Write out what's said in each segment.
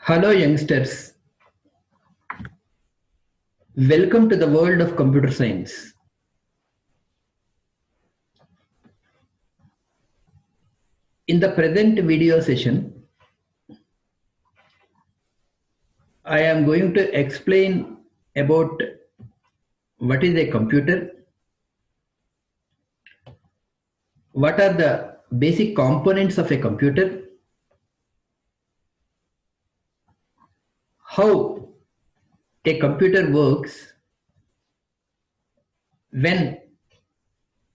Hello, youngsters. Welcome to the world of computer science. In the present video session, I am going to explain about what is a computer, what are the basic components of a computer, how a computer works when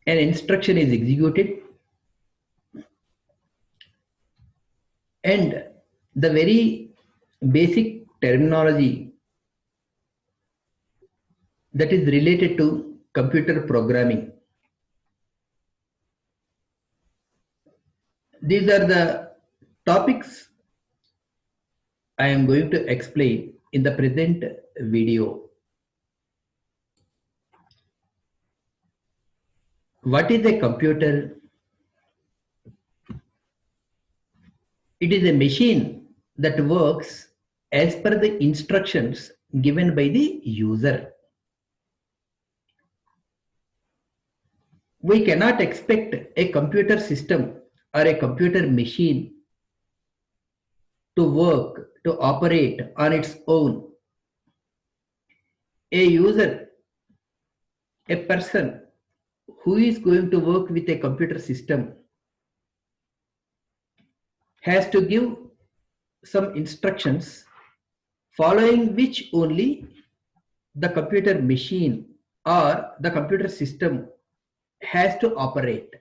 an instruction is executed, and the very basic terminology that is related to computer programming. These are the topics I am going to explain in the present video. What is a computer? It is a machine that works as per the instructions given by the user. We cannot expect a computer system or a computer machine to work, to operate on its own. A user, a person who is going to work with a computer system has to give some instructions following which only the computer machine or the computer system has to operate.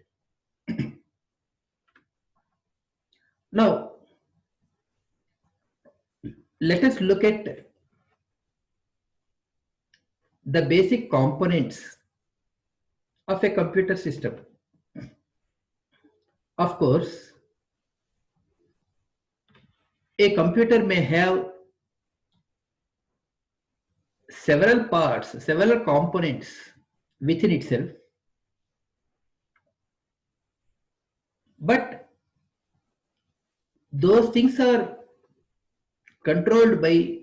Now, let us look at the basic components of a computer system. Of course, a computer may have several parts, several components within itself, but those things are controlled by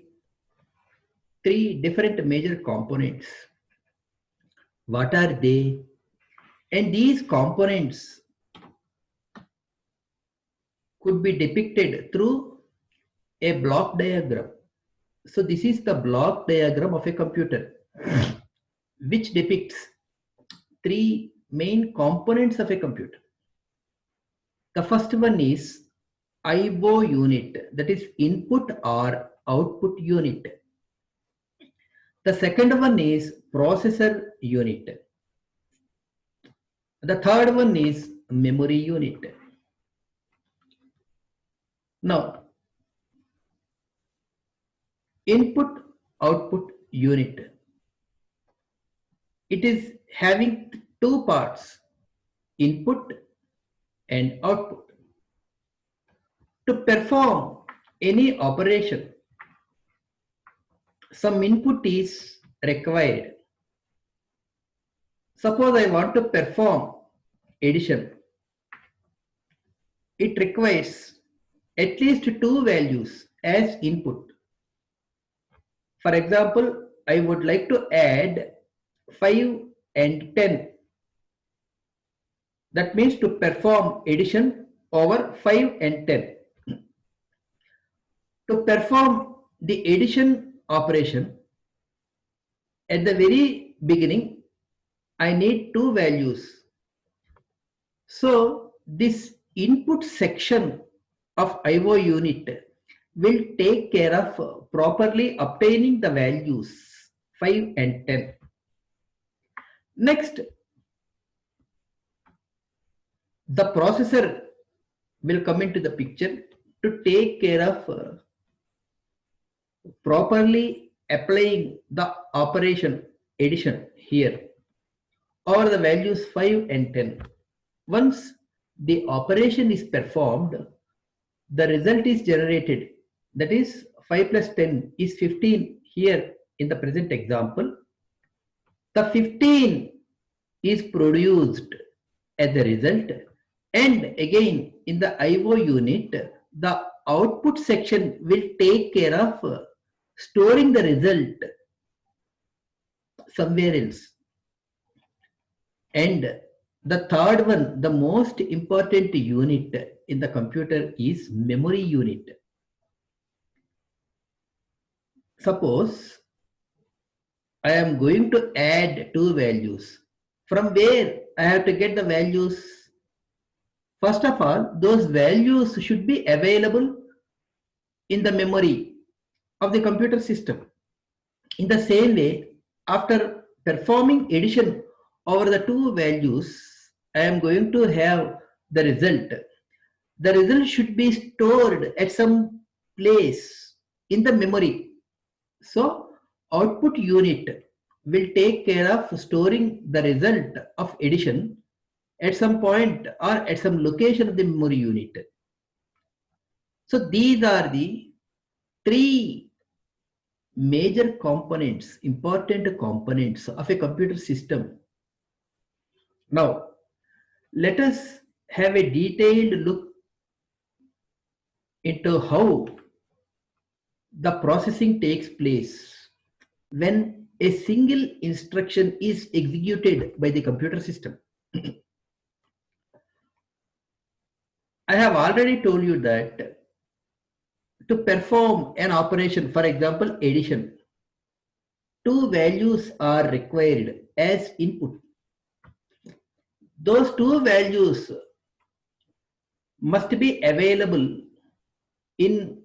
three different major components. What are they? And these components could be depicted through a block diagram. So this is the block diagram of a computer, which depicts three main components of a computer. The first one is IO unit, that is input or output unit. The second one is processor unit. The third one is memory unit. Now, input output unit, it is having two parts, input and output. To perform any operation, some input is required. Suppose I want to perform addition. It requires at least two values as input. For example, I would like to add 5 and 10. That means to perform addition over 5 and 10. To perform the addition operation, at the very beginning, I need two values. So this input section of IO unit will take care of properly obtaining the values 5 and 10. Next, the processor will come into the picture to take care of properly applying the operation addition here, or the values 5 and 10. Once the operation is performed, the result is generated, that is 5 plus 10 is 15 here in the present example. The 15 is produced as a result, and again in the IO unit the output section will take care of storing the result somewhere else. And the third one, the most important unit in the computer is memory unit. Suppose I am going to add two values. From where I have to get the values? First of all, those values should be available in the memory of the computer system. In the same way, after performing addition over the two values, I am going to have the result. The result should be stored at some place in the memory. So, output unit will take care of storing the result of addition at some point or at some location of the memory unit. So, these are the three major components, important components of a computer system. Now, let us have a detailed look into how the processing takes place when a single instruction is executed by the computer system. I have already told you that to perform an operation, for example, addition, two values are required as input. Those two values must be available in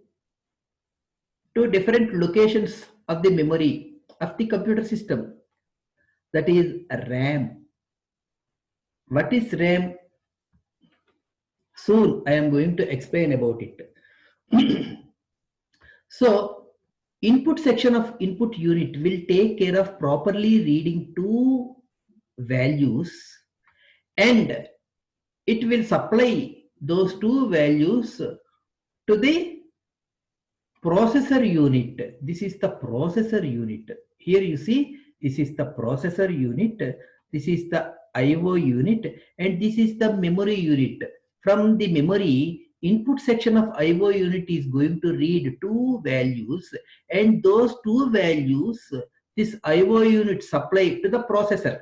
two different locations of the memory of the computer system. That is RAM. What is RAM? Soon I am going to explain about it. So, input section of input unit will take care of properly reading two values, and it will supply those two values to the processor unit. This is the processor unit. Here you see, this is the processor unit, this is the IO unit, and this is the memory unit. From the memory, input section of IO unit is going to read two values, and those two values this IO unit supply to the processor.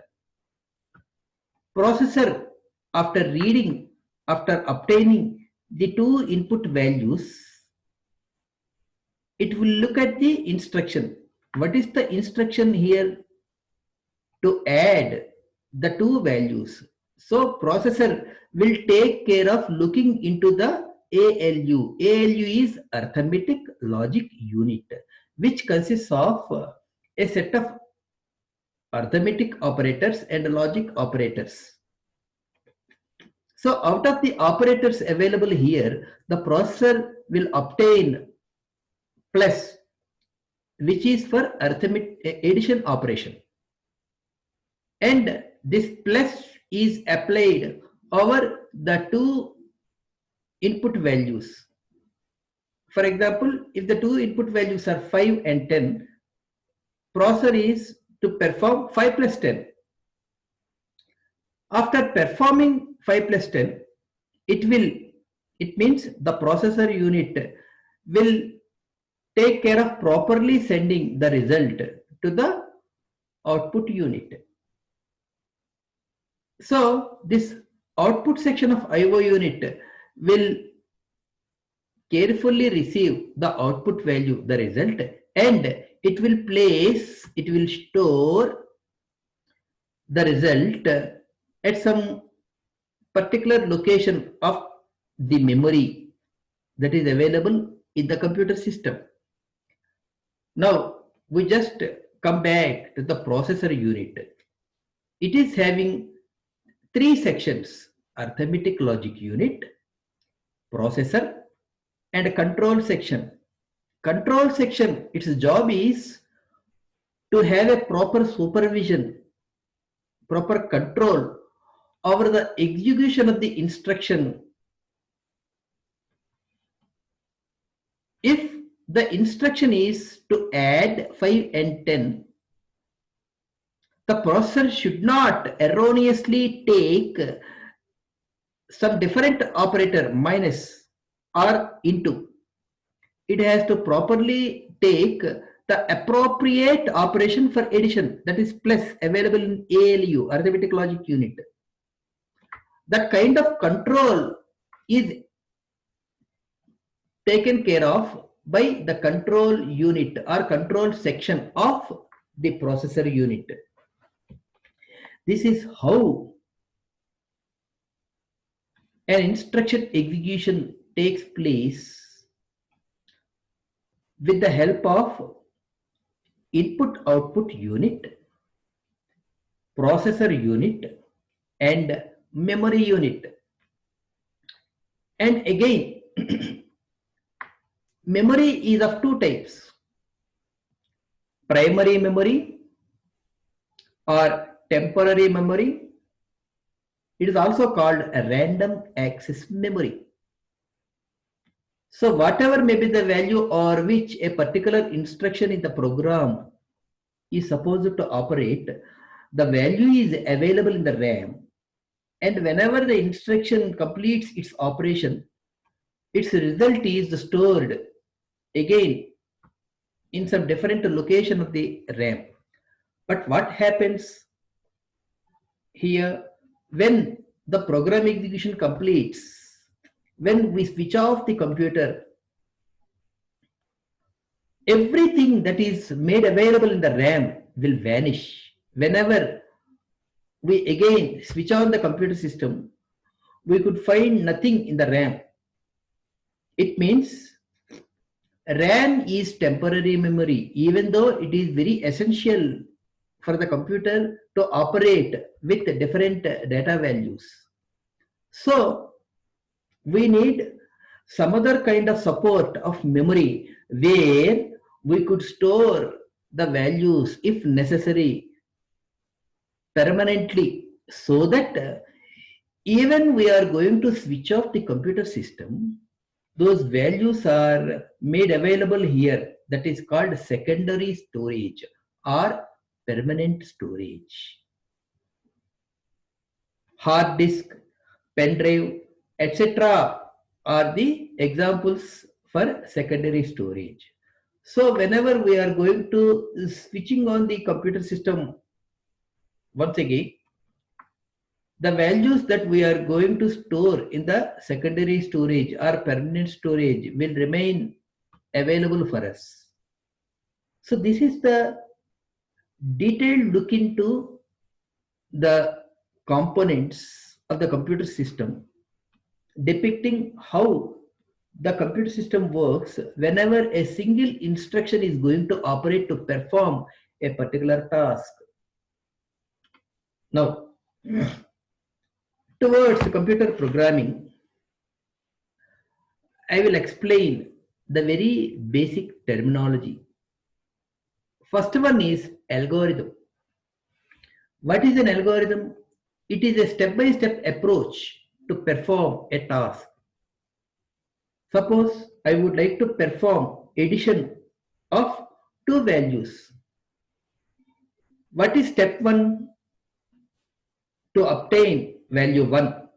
Processor, after reading, after obtaining the two input values, it will look at the instruction. What is the instruction here? To add the two values. So processor will take care of looking into the ALU. ALU is arithmetic logic unit, which consists of a set of arithmetic operators and logic operators. So out of the operators available here, the processor will obtain plus, which is for arithmetic addition operation. And this plus is applied over the two input values. For example, if the two input values are 5 and 10, processor is to perform 5 plus 10. After performing 5 plus 10, it means the processor unit will take care of properly sending the result to the output unit. So this output section of IO unit will carefully receive the output value, the result, and it will store the result at some particular location of the memory that is available in the computer system. Now we just come back to the processor unit. It is having three sections: arithmetic logic unit, processor, and control section. Control section, its job is to have a proper supervision, proper control over the execution of the instruction. If the instruction is to add 5 and 10, the processor should not erroneously take some different operator minus or into. It has to properly take the appropriate operation for addition, that is plus, available in ALU, arithmetic logic unit. That kind of control is taken care of by the control unit or control section of the processor unit. This is how an instruction execution takes place with the help of input-output unit, processor unit, and memory unit. And again, memory is of two types: primary memory or temporary memory. It is also called a random access memory. So whatever may be the value or which a particular instruction in the program is supposed to operate, the value is available in the RAM, and whenever the instruction completes its operation, its result is stored again in some different location of the RAM. But what happens here, when the program execution completes, when we switch off the computer, everything that is made available in the RAM will vanish. Whenever we again switch on the computer system, we could find nothing in the RAM. It means RAM is temporary memory, even though it is very essential for the computer to operate with different data values. So we need some other kind of support of memory where we could store the values if necessary permanently, so that even we are going to switch off the computer system, those values are made available here. That is called secondary storage or permanent storage. Hard disk, pen drive, etc. are the examples for secondary storage. So whenever we are going to switching on the computer system, once again, the values that we are going to store in the secondary storage or permanent storage will remain available for us. So this is the detailed look into the components of the computer system, depicting how the computer system works whenever a single instruction is going to operate to perform a particular task. Now, towards computer programming, I will explain the very basic terminology. First one is algorithm. What is an algorithm? It is a step-by-step approach to perform a task. Suppose I would like to perform addition of two values. What is step 1? To obtain value 1.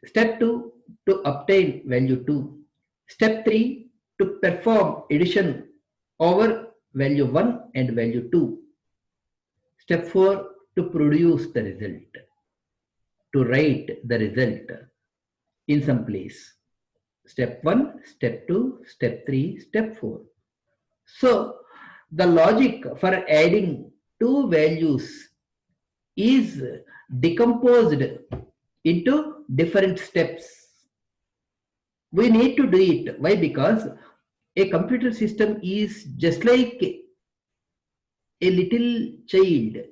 Step 2, to obtain value 2. Step 3, to perform addition over value 1 and value 2. Step 4, to produce the result, to write the result in some place. Step 1, step 2, step 3, step 4. So the logic for adding two values is decomposed into different steps. We need to do it. Why? Because a computer system is just like a little child.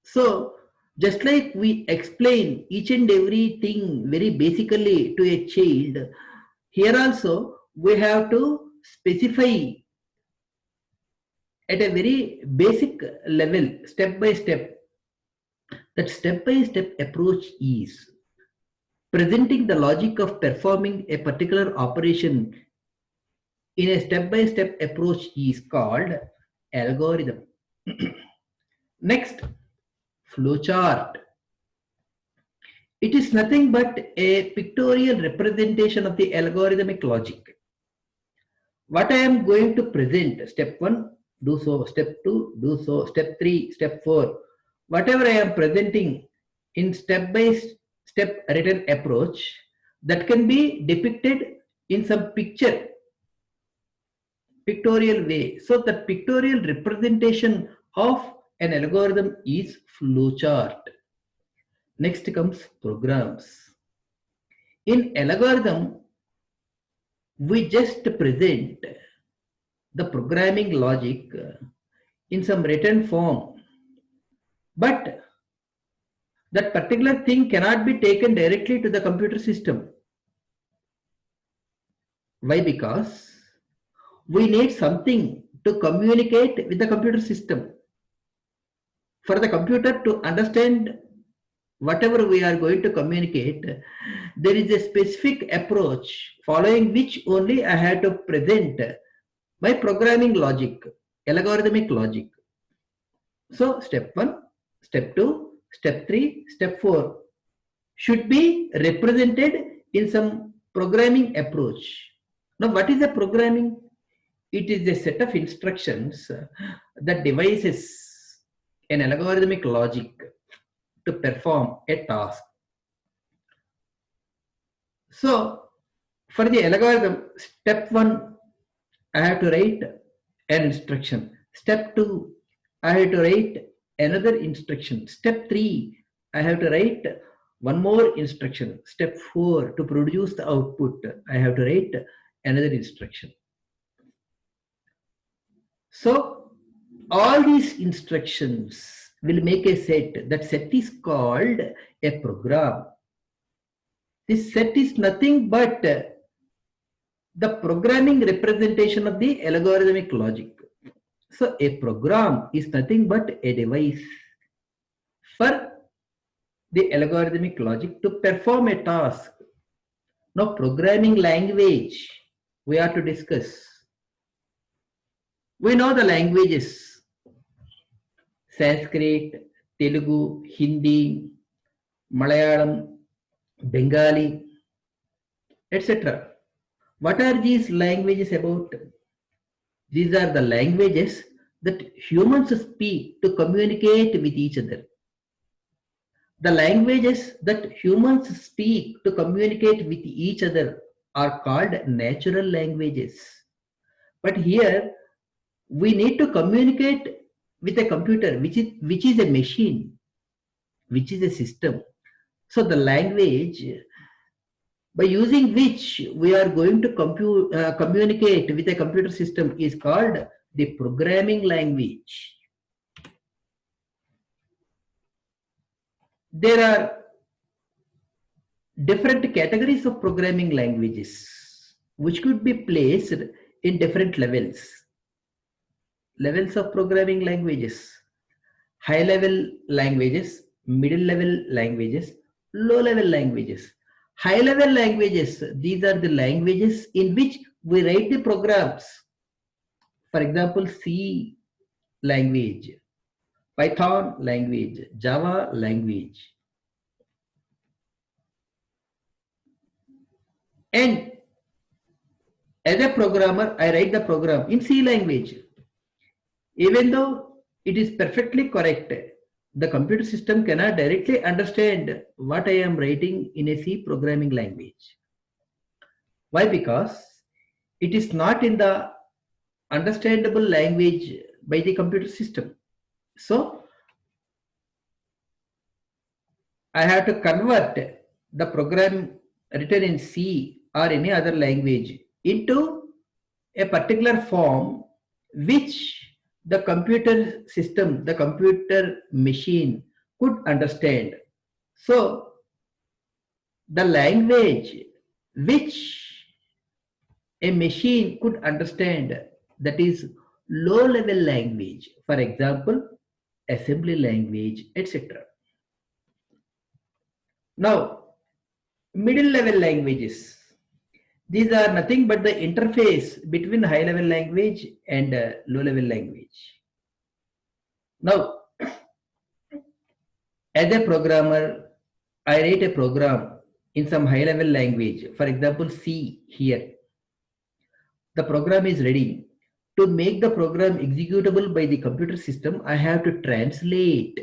So just like we explain each and everything very basically to a child, here also we have to specify at a very basic level, step by step. That step by step approach is presenting the logic of performing a particular operation in a step by step approach is called algorithm. Next, flowchart. It is nothing but a pictorial representation of the algorithmic logic. What I am going to present, step 1, do so, step 2, do so, step 3, step 4, whatever I am presenting in step by step written approach, that can be depicted in some pictorial way. So the pictorial representation of an algorithm is flowchart. Next comes programs. In algorithm, we just present the programming logic in some written form, but that particular thing cannot be taken directly to the computer system. Why? Because we need something to communicate with the computer system. For the computer to understand whatever we are going to communicate, there is a specific approach following which only I have to present my programming logic, algorithmic logic. So step 1, step 2, step 3, step 4 should be represented in some programming approach. Now what is a programming? It is a set of instructions that devises an algorithmic logic to perform a task. So for the algorithm, step 1, I have to write an instruction. Step 2, I have to write another instruction. Step 3, I have to write one more instruction. Step 4, to produce the output, I have to write another instruction. So all these instructions will make a set. That set is called a program. This set is nothing but the programming representation of the algorithmic logic. So a program is nothing but a device for the algorithmic logic to perform a task. Now programming language we are to discuss. We know the languages: Sanskrit, Telugu, Hindi, Malayalam, Bengali, etc. What are these languages about? These are the languages that humans speak to communicate with each other. The languages that humans speak to communicate with each other are called natural languages. But here we need to communicate with a computer, which is a machine, which is a system. So the language by using which we are going to communicate with a computer system is called the programming language. There are different categories of programming languages which could be placed in different levels. Levels of programming languages: high level languages, middle level languages, low level languages. High level languages, these are the languages in which we write the programs. For example, C language, Python language, Java language. And as a programmer, I write the program in C language. Even though it is perfectly correct, the computer system cannot directly understand what I am writing in a C programming language. Why? Because it is not in the understandable language by the computer system. So I have to convert the program written in C or any other language into a particular form which the computer system, the computer machine could understand. So the language which a machine could understand, that is low level language, for example assembly language, etc. Now middle level languages, these are nothing but the interface between high level language and low level language. Now as a programmer, I write a program in some high level language, for example, C here. The program is ready. To make the program executable by the computer system, I have to translate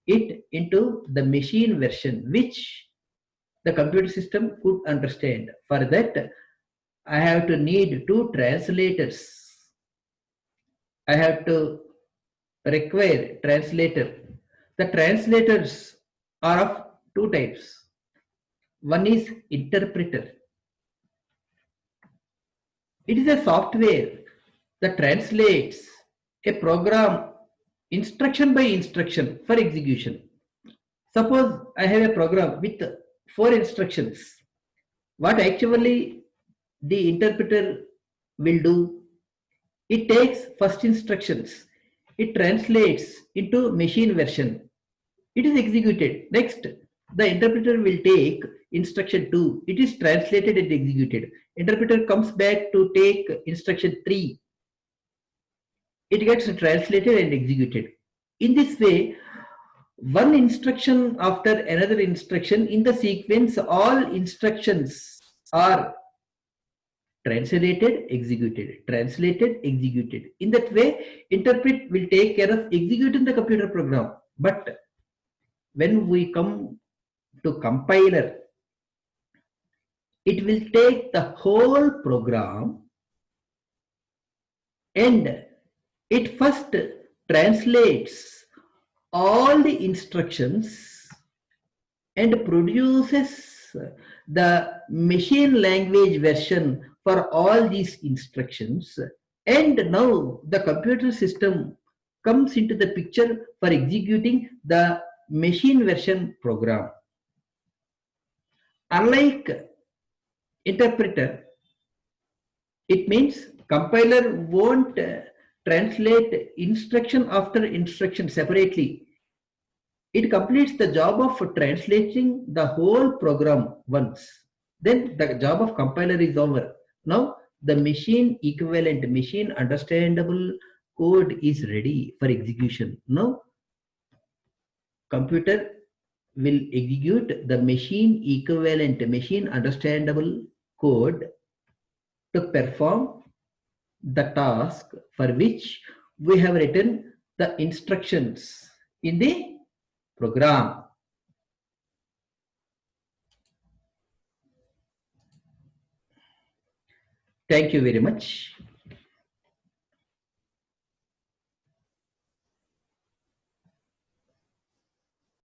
it into the machine version, which the computer system could understand. For that, I have to need two translators. I have to require translator. The translators are of two types. One is interpreter. It is a software that translates a program instruction by instruction for execution. Suppose I have a program with 4 instructions. What actually the interpreter will do? It takes first instructions. It translates into machine version. It is executed. Next, the interpreter will take instruction 2. It is translated and executed. Interpreter comes back to take instruction 3. It gets translated and executed. In this way, one instruction after another instruction in the sequence, all instructions are translated, executed, translated, executed. In that way, interpret will take care of executing the computer program. But when we come to compiler, it will take the whole program and it first translates all the instructions and produces the machine language version for all these instructions. And now the computer system comes into the picture for executing the machine version program. Unlike interpreter, it means compiler won't translate instruction after instruction separately. It completes the job of translating the whole program once. Then the job of compiler is over. Now the machine equivalent, machine understandable code is ready for execution. Now computer will execute the machine equivalent, machine understandable code to perform the task for which we have written the instructions in the program. Thank you very much.